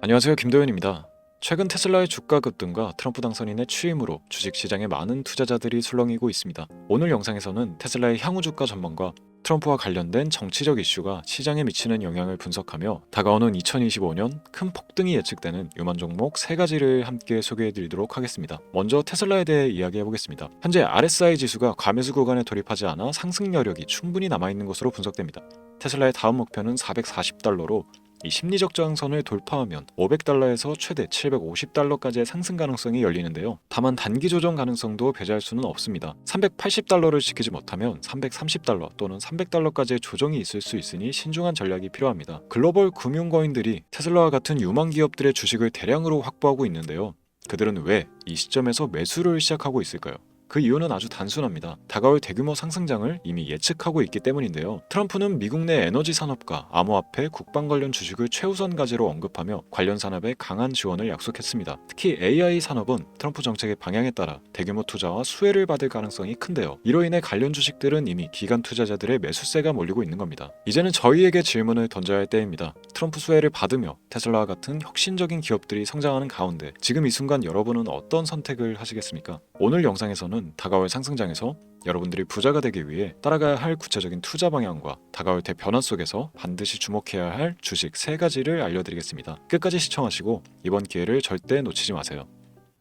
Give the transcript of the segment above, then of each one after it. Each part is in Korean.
안녕하세요, 김도현입니다. 최근 테슬라의 주가 급등과 트럼프 당선인의 취임으로 주식시장에 많은 투자자들이 술렁이고 있습니다. 오늘 영상에서는 테슬라의 향후 주가 전망과 트럼프와 관련된 정치적 이슈가 시장에 미치는 영향을 분석하며 다가오는 2025년 큰 폭등이 예측되는 유망 종목 3가지를 함께 소개해드리도록 하겠습니다. 먼저 테슬라에 대해 이야기해보겠습니다. 현재 RSI 지수가 과매수 구간에 돌입하지 않아 상승 여력이 충분히 남아있는 것으로 분석됩니다. 테슬라의 다음 목표는 440달러로 이 심리적 저항선을 돌파하면 500달러에서 최대 750달러까지의 상승 가능성이 열리는데요. 다만 단기 조정 가능성도 배제할 수는 없습니다. 380달러를 지키지 못하면 330달러 또는 300달러까지의 조정이 있을 수 있으니 신중한 전략이 필요합니다. 글로벌 금융거인들이 테슬라와 같은 유망 기업들의 주식을 대량으로 확보하고 있는데요. 그들은 왜 이 시점에서 매수를 시작하고 있을까요? 그 이유는 아주 단순합니다. 다가올 대규모 상승장을 이미 예측하고 있기 때문인데요. 트럼프는 미국 내 에너지 산업과 암호화폐, 국방 관련 주식을 최우선 과제로 언급하며 관련 산업에 강한 지원을 약속했습니다. 특히 AI 산업은 트럼프 정책의 방향에 따라 대규모 투자와 수혜를 받을 가능성이 큰데요. 이로 인해 관련 주식들은 이미 기관 투자자들의 매수세가 몰리고 있는 겁니다. 이제는 저희에게 질문을 던져야 할 때입니다. 트럼프 수혜를 받으며 테슬라와 같은 혁신적인 기업들이 성장하는 가운데 지금 이 순간 여러분은 어떤 선택을 하시겠습니까? 오늘 영상에서는 다가올 상승장에서 여러분들이 부자가 되기 위해 따라가야 할 구체적인 투자 방향과 다가올 대변화 속에서 반드시 주목해야 할 주식 3가지를 알려드리겠습니다. 끝까지 시청하시고 이번 기회를 절대 놓치지 마세요.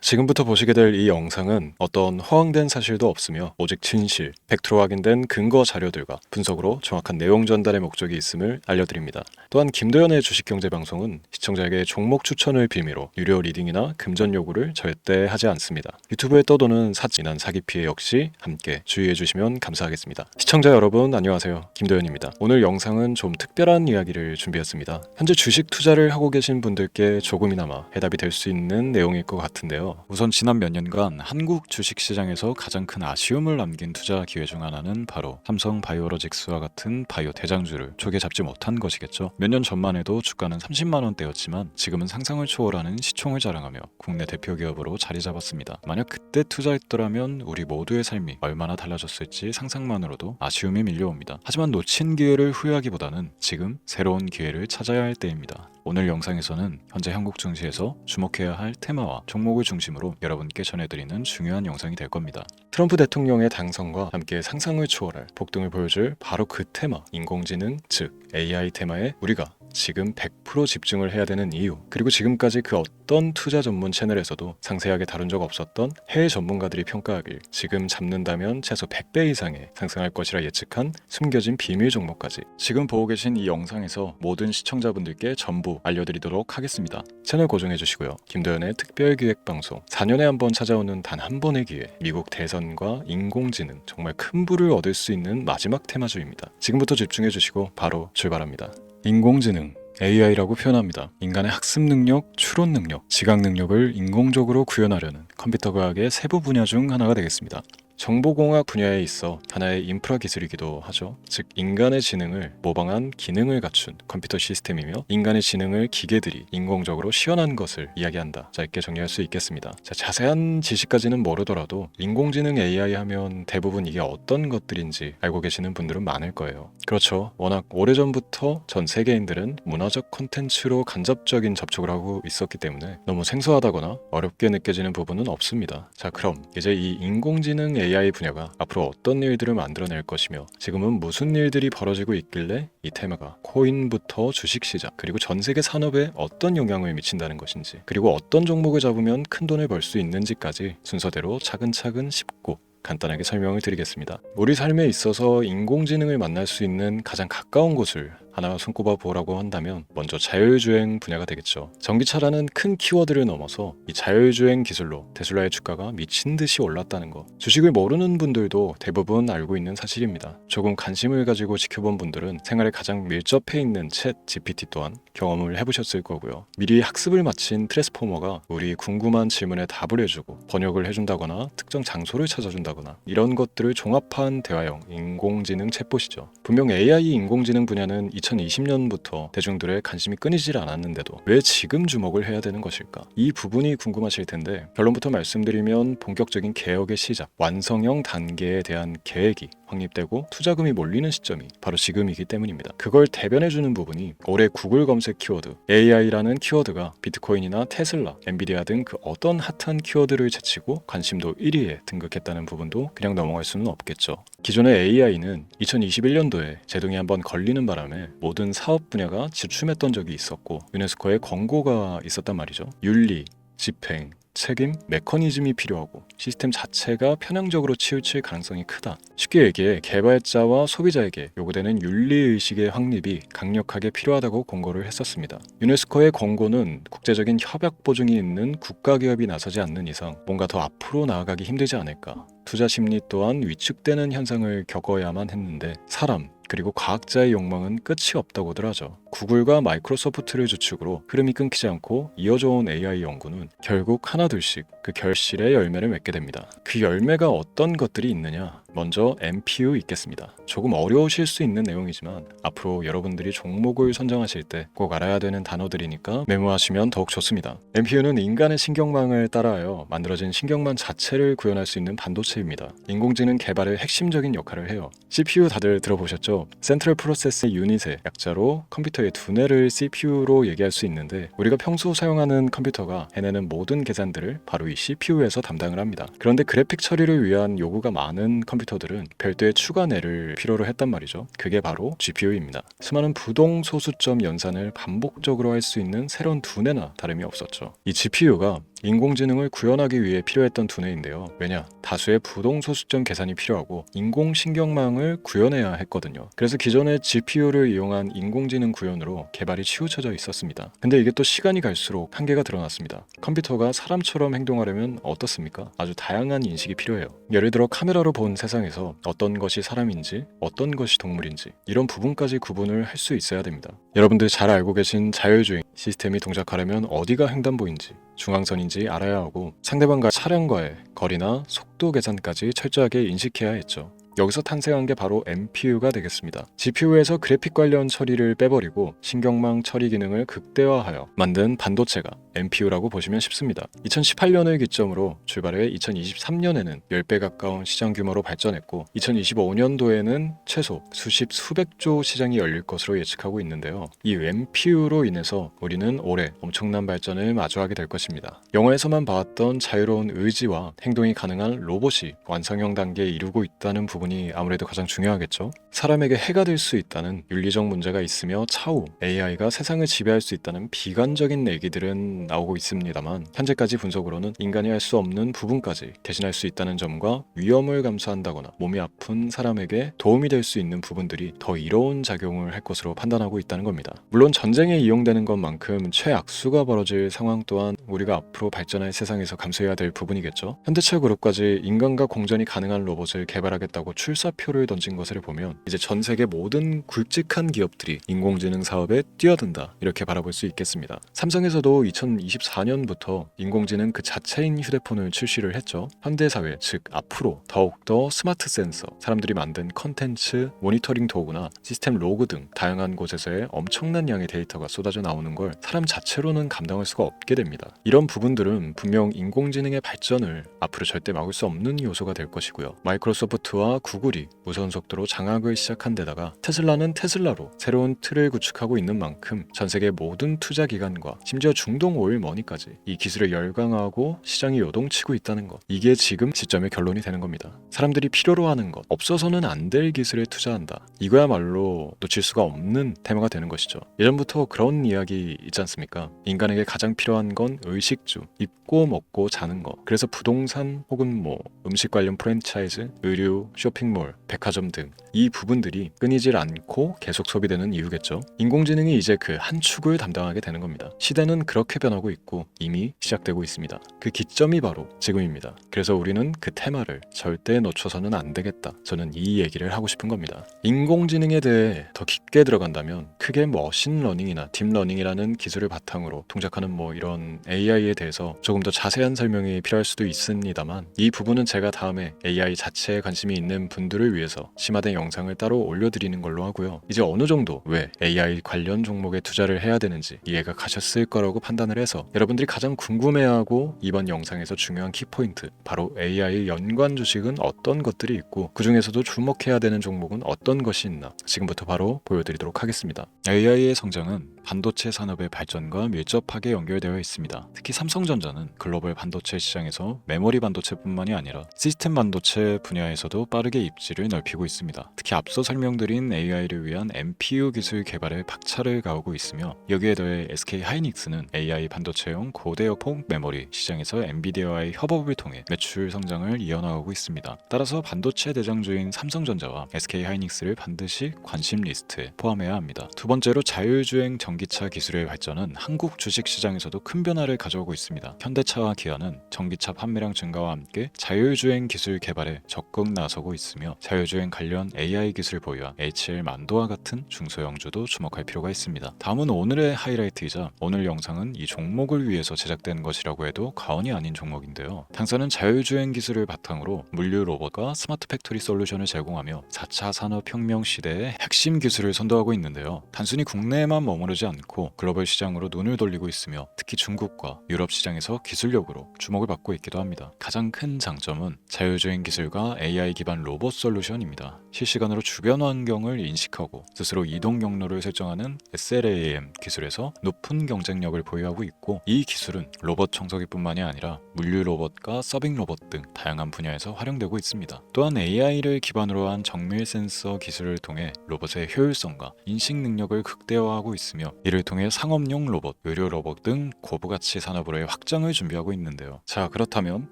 지금부터 보시게 될 이 영상은 어떤 허황된 사실도 없으며 오직 진실, 팩트로 확인된 근거 자료들과 분석으로 정확한 내용 전달의 목적이 있음을 알려드립니다. 또한 김도현의 주식경제방송은 시청자에게 종목 추천을 빌미로 유료 리딩이나 금전 요구를 절대 하지 않습니다. 유튜브에 떠도는 사진한 사기 피해 역시 함께 주의해 주시면 감사하겠습니다. 시청자 여러분 안녕하세요. 김도현입니다. 오늘 영상은 좀 특별한 이야기를 준비했습니다. 현재 주식 투자를 하고 계신 분들께 조금이나마 해답이 될 수 있는 내용일 것 같은데요. 우선 지난 몇 년간 한국 주식시장에서 가장 큰 아쉬움을 남긴 투자 기회 중 하나는 바로 삼성 바이오로직스와 같은 바이오 대장주를 조개 잡지 못한 것이겠죠. 몇 년 전만 해도 주가는 30만 원대였지만 지금은 상상을 초월하는 시총을 자랑하며 국내 대표 기업으로 자리 잡았습니다. 만약 그때 투자했더라면 우리 모두의 삶이 얼마나 달라졌을지 상상만으로도 아쉬움이 밀려옵니다. 하지만 놓친 기회를 후회하기보다는 지금 새로운 기회를 찾아야 할 때입니다. 오늘 영상에서는 현재 한국 증시에서 주목해야 할 테마와 종목을 중심으로 여러분께 전해드리는 중요한 영상이 될 겁니다. 트럼프 대통령의 당선과 함께 상상을 초월할 폭등을 보여줄 바로 그 테마, 인공지능, 즉 AI 테마에 우리가 지금 100% 집중을 해야 되는 이유, 그리고 지금까지 그 어떤 투자 전문 채널에서도 상세하게 다룬 적 없었던 해외 전문가들이 평가하길 지금 잡는다면 최소 100배 이상의 상승할 것이라 예측한 숨겨진 비밀 종목까지 지금 보고 계신 이 영상에서 모든 시청자분들께 전부 알려드리도록 하겠습니다. 채널 고정해 주시고요. 김도현의 특별기획방송 4년에 한 번 찾아오는 단 한 번의 기회, 미국 대선과 인공지능, 정말 큰 부를 얻을 수 있는 마지막 테마주입니다. 지금부터 집중해 주시고 바로 출발합니다. 인공지능 AI라고 표현합니다. 인간의 학습 능력, 추론 능력, 지각 능력을 인공적으로 구현하려는 컴퓨터 과학의 세부 분야 중 하나가 되겠습니다. 정보공학 분야에 있어 하나의 인프라 기술이기도 하죠. 즉 인간의 지능을 모방한 기능을 갖춘 컴퓨터 시스템이며 인간의 지능을 기계들이 인공적으로 시연한 것을 이야기한다. 짧게 정리할 수 있겠습니다. 자세한 지식까지는 모르더라도 인공지능 AI 하면 대부분 이게 어떤 것들인지 알고 계시는 분들은 많을 거예요. 그렇죠. 워낙 오래전부터 전 세계인들은 문화적 콘텐츠로 간접적인 접촉을 하고 있었기 때문에 너무 생소하다거나 어렵게 느껴지는 부분은 없습니다. 자, 그럼 이제 이 인공지능 AI 분야가 앞으로 어떤 일들을 만들어낼 것이며 지금은 무슨 일들이 벌어지고 있길래 이 테마가 코인부터 주식시장 그리고 전 세계 산업에 어떤 영향을 미친다는 것인지, 그리고 어떤 종목을 잡으면 큰 돈을 벌 수 있는지까지 순서대로 차근차근 짚고 간단하게 설명을 드리겠습니다. 우리 삶에 있어서 인공지능을 만날 수 있는 가장 가까운 곳을 하나 손꼽아 보라고 한다면 먼저 자율주행 분야가 되겠죠. 전기차라는 큰 키워드를 넘어서 이 자율주행 기술로 테슬라의 주가가 미친 듯이 올랐다는 것, 주식을 모르는 분들도 대부분 알고 있는 사실입니다. 조금 관심을 가지고 지켜본 분들은 생활에 가장 밀접해 있는 챗 GPT 또한 경험을 해보셨을 거고요. 미리 학습을 마친 트랜스포머가 우리 궁금한 질문에 답을 해주고 번역을 해준다거나 특정 장소를 찾아준다거나 이런 것들을 종합한 대화형 인공지능 챗봇이죠. 분명 AI 인공지능 분야는 2020년부터 대중들의 관심이 끊이질 않았는데도 왜 지금 주목을 해야 되는 것일까? 이 부분이 궁금하실 텐데 결론부터 말씀드리면 본격적인 개혁의 시작, 완성형 단계에 대한 계획이 확립되고 투자금이 몰리는 시점이 바로 지금이기 때문입니다. 그걸 대변해주는 부분이 올해 구글 검색 키워드 AI라는 키워드가 비트코인이나 테슬라, 엔비디아 등 그 어떤 핫한 키워드를 제치고 관심도 1위에 등극했다는 부분도 그냥 넘어갈 수는 없겠죠. 기존의 AI는 2021년도에 제동이 한번 걸리는 바람에 모든 사업 분야가 주춤했던 적이 있었고 유네스코의 권고가 있었단 말이죠. 윤리, 집행, 책임, 메커니즘이 필요하고 시스템 자체가 편향적으로 치우칠 가능성이 크다. 쉽게 얘기해 개발자와 소비자에게 요구되는 윤리의식의 확립이 강력하게 필요하다고 권고를 했었습니다. 유네스코의 권고는 국제적인 협약 보증이 있는 국가기업이 나서지 않는 이상 뭔가 더 앞으로 나아가기 힘들지 않을까. 투자 심리 또한 위축되는 현상을 겪어야만 했는데 사람, 그리고 과학자의 욕망은 끝이 없다고들 하죠. 구글과 마이크로소프트를 주축으로 흐름이 끊기지 않고 이어져 온 AI 연구는 결국 하나둘씩 그 결실의 열매를 맺게 됩니다. 그 열매가 어떤 것들이 있느냐? 먼저 NPU 있겠습니다. 조금 어려우실 수 있는 내용이지만 앞으로 여러분들이 종목을 선정하실 때 꼭 알아야 되는 단어들이니까 메모하시면 더욱 좋습니다. NPU는 인간의 신경망을 따라하여 만들어진 신경망 자체를 구현할 수 있는 반도체입니다. 인공지능 개발의 핵심적인 역할을 해요. CPU 다들 들어보셨죠? 센트럴 프로세스 유닛의 약자로 컴퓨터의 두뇌를 CPU로 얘기할 수 있는데 우리가 평소 사용하는 컴퓨터가 해내는 모든 계산들을 바로 이 CPU에서 담당을 합니다. 그런데 그래픽 처리를 위한 요구가 많은 컴퓨터들은 별도의 추가뇌를 필요로 했단 말이죠. 그게 바로 GPU입니다. 수많은 부동 소수점 연산을 반복적으로 할 수 있는 새로운 두뇌나 다름이 없었죠. 이 GPU가 인공지능을 구현하기 위해 필요했던 두뇌인데요. 왜냐? 다수의 부동 소수점 계산이 필요하고 인공신경망을 구현해야 했거든요. 그래서 기존의 GPU를 이용한 인공지능 구현으로 개발이 치우쳐져 있었습니다. 근데 이게 또 시간이 갈수록 한계가 드러났습니다. 컴퓨터가 사람처럼 행동하려면 어떻습니까? 아주 다양한 인식이 필요해요. 예를 들어 카메라로 본 세상에서 어떤 것이 사람인지 어떤 것이 동물인지 이런 부분까지 구분을 할 수 있어야 됩니다. 여러분들 잘 알고 계신 자율주행 시스템이 동작하려면 어디가 횡단보인지 중앙선인지 알아야 하고 상대방과 차량과의 거리나 속도 계산까지 철저하게 인식해야 했죠. 여기서 탄생한 게 바로 NPU가 되겠습니다. GPU에서 그래픽 관련 처리를 빼버리고 신경망 처리 기능을 극대화하여 만든 반도체가 NPU라고 보시면 쉽습니다. 2018년을 기점으로 출발해 2023년에는 10배 가까운 시장 규모로 발전했고 2025년도에는 최소 수백조 시장이 열릴 것으로 예측하고 있는데요. 이 NPU로 인해서 우리는 올해 엄청난 발전을 마주하게 될 것입니다. 영화에서만 봐왔던 자유로운 의지와 행동이 가능한 로봇이 완성형 단계에 이르고 있다는 부분이 아무래도 가장 중요하겠죠. 사람에게 해가 될 수 있다는 윤리적 문제가 있으며 차후 AI가 세상을 지배할 수 있다는 비관적인 얘기들은 나오고 있습니다만 현재까지 분석으로는 인간이 할 수 없는 부분까지 대신할 수 있다는 점과 위험을 감수한다거나 몸이 아픈 사람에게 도움이 될 수 있는 부분들이 더 이로운 작용을 할 것으로 판단하고 있다는 겁니다. 물론 전쟁에 이용되는 것만큼 최악수가 벌어질 상황 또한 우리가 앞으로 발전할 세상에서 감수해야 될 부분이겠죠. 현대차 그룹까지 인간과 공전이 가능한 로봇을 개발하겠다고 출사표를 던진 것을 보면 이제 전 세계 모든 굵직한 기업들이 인공지능 사업에 뛰어든다 이렇게 바라볼 수 있겠습니다. 삼성에서도 2024년부터 인공지능 그 자체인 휴대폰을 출시를 했죠. 현대사회 즉 앞으로 더욱더 스마트 센서, 사람들이 만든 컨텐츠, 모니터링 도구나 시스템 로그 등 다양한 곳에서의 엄청난 양의 데이터가 쏟아져 나오는 걸 사람 자체로는 감당할 수가 없게 됩니다. 이런 부분들은 분명 인공지능의 발전을 앞으로 절대 막을 수 없는 요소가 될 것이고요. 마이크로소프트와 구글이 무선 속도로 장악을 시작한 데다가 테슬라는 테슬라로 새로운 틀을 구축하고 있는 만큼 전 세계 모든 투자 기관과 심지어 중동 오일 머니까지 이 기술을 열광하고 시장이 요동치고 있다는 것, 이게 지금 시점의 결론이 되는 겁니다. 사람들이 필요로 하는 것, 없어서는 안 될 기술에 투자한다. 이거야말로 놓칠 수가 없는 테마가 되는 것이죠. 예전부터 그런 이야기 있지 않습니까? 인간에게 가장 필요한 건 의식주, 입고 먹고 자는 것. 그래서 부동산 혹은 음식 관련 프랜차이즈, 의류, 쇼핑몰, 백화점 등 이 부분들이 끊이질 않고 계속 소비되는 이유겠죠. 인공지능이 이제 그 한 축을 담당하게 되는 겁니다. 시대는 그렇게 변하고 있고 이미 시작되고 있습니다. 그 기점이 바로 지금입니다. 그래서 우리는 그 테마를 절대 놓쳐서는 안 되겠다. 저는 이 얘기를 하고 싶은 겁니다. 인공지능에 대해 더 깊게 들어간다면 크게 머신러닝이나 딥러닝이라는 기술을 바탕으로 동작하는 이런 AI에 대해서 조금 더 자세한 설명이 필요할 수도 있습니다만 이 부분은 제가 다음에 AI 자체에 관심이 있는 있는 분들을 위해서 심화된 영상을 따로 올려드리는 걸로 하고요. 이제 어느 정도 왜 AI 관련 종목에 투자를 해야 되는지 이해가 가셨을 거라고 판단을 해서 여러분들이 가장 궁금해하고 이번 영상에서 중요한 키포인트, 바로 AI 연관 주식은 어떤 것들이 있고 그 중에서도 주목해야 되는 종목은 어떤 것이 있나 지금부터 바로 보여드리도록 하겠습니다. AI의 성장은 반도체 산업의 발전과 밀접하게 연결되어 있습니다. 특히 삼성전자는 글로벌 반도체 시장에서 메모리 반도체뿐만이 아니라 시스템 반도체 분야에서도 빠르게 입지를 넓히고 있습니다. 특히 앞서 설명드린 AI를 위한 NPU 기술 개발에 박차를 가하고 있으며 여기에 더해 SK 하이닉스는 AI 반도체용 고대역폭 메모리 시장에서 엔비디아와의 협업을 통해 매출 성장을 이어나가고 있습니다. 따라서 반도체 대장주인 삼성전자와 SK 하이닉스를 반드시 관심 리스트에 포함해야 합니다. 두 번째로 자율주행 전기차 기술의 발전은 한국 주식시장에서도 큰 변화를 가져오고 있습니다. 현대차와 기아는 전기차 판매량 증가와 함께 자율주행 기술 개발에 적극 나서고 있으며 자율주행 관련 AI 기술 보유한 HL만도와 같은 중소형주도 주목할 필요가 있습니다. 다음은 오늘의 하이라이트이자 오늘 영상은 이 종목을 위해서 제작된 것이라고 해도 과언이 아닌 종목인데요. 당사는 자율주행 기술을 바탕으로 물류 로봇과 스마트 팩토리 솔루션을 제공하며 4차 산업혁명 시대의 핵심 기술을 선도하고 있는데요. 단순히 국내에만 머무르지 않고 글로벌 시장으로 눈을 돌리고 있으며 특히 중국과 유럽 시장에서 기술력으로 주목을 받고 있기도 합니다. 가장 큰 장점은 자율주행 기술과 AI 기반 로봇 솔루션입니다. 실시간으로 주변 환경을 인식하고 스스로 이동 경로를 설정하는 SLAM 기술에서 높은 경쟁력을 보유하고 있고 이 기술은 로봇 청소기뿐만이 아니라 물류 로봇과 서빙 로봇 등 다양한 분야에서 활용되고 있습니다. 또한 AI를 기반으로 한 정밀 센서 기술을 통해 로봇의 효율성과 인식 능력을 극대화하고 있으며 이를 통해 상업용 로봇, 의료 로봇 등 고부가치 산업으로의 확장을 준비하고 있는데요. 자, 그렇다면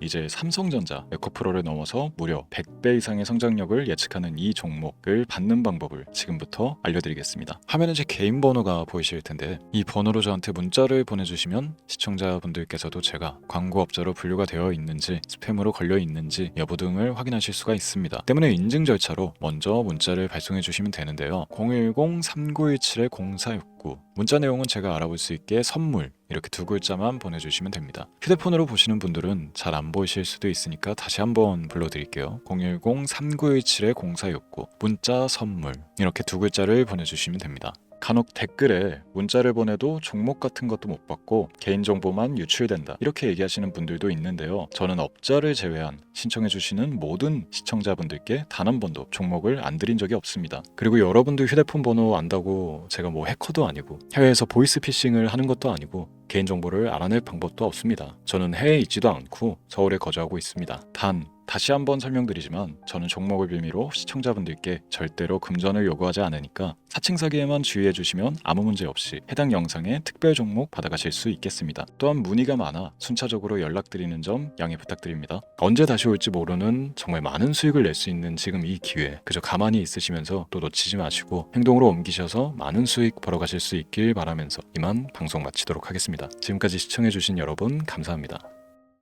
이제 삼성전자 에코프로를 넘어서 무려 100배 이상의 성장력을 예측하는 이 종목을 받는 방법을 지금부터 알려드리겠습니다. 화면에 제 개인 번호가 보이실 텐데 이 번호로 저한테 문자를 보내주시면 시청자분들께서도 제가 광고업자로 분류가 되어 있는지 스팸으로 걸려 있는지 여부 등을 확인하실 수가 있습니다. 때문에 인증 절차로 먼저 문자를 발송해 주시면 되는데요. 010-3917-0469 문자 내용은 제가 알아볼 수 있게 선물 이렇게 두 글자만 보내주시면 됩니다. 휴대폰으로 보시는 분들은 잘 안 보이실 수도 있으니까 다시 한번 불러드릴게요. 010-3917-0469 문자 선물 이렇게 두 글자를 보내주시면 됩니다. 간혹 댓글에 문자를 보내도 종목 같은 것도 못 받고 개인정보만 유출된다 이렇게 얘기하시는 분들도 있는데요. 저는 업자를 제외한 신청해주시는 모든 시청자분들께 단 한 번도 종목을 안 드린 적이 없습니다. 그리고 여러분들 휴대폰 번호 안다고 제가 뭐 해커도 아니고 해외에서 보이스피싱을 하는 것도 아니고 개인정보를 알아낼 방법도 없습니다. 저는 해외에 있지도 않고 서울에 거주하고 있습니다. 다시 한번 설명드리지만 저는 종목을 빌미로 시청자분들께 절대로 금전을 요구하지 않으니까 사칭 사기에만 주의해 주시면 아무 문제 없이 해당 영상에 특별 종목 받아가실 수 있겠습니다. 또한 문의가 많아 순차적으로 연락드리는 점 양해 부탁드립니다. 언제 다시 올지 모르는 정말 많은 수익을 낼 수 있는 지금 이 기회 그저 가만히 있으시면서 또 놓치지 마시고 행동으로 옮기셔서 많은 수익 벌어가실 수 있길 바라면서 이만 방송 마치도록 하겠습니다. 지금까지 시청해 주신 여러분 감사합니다.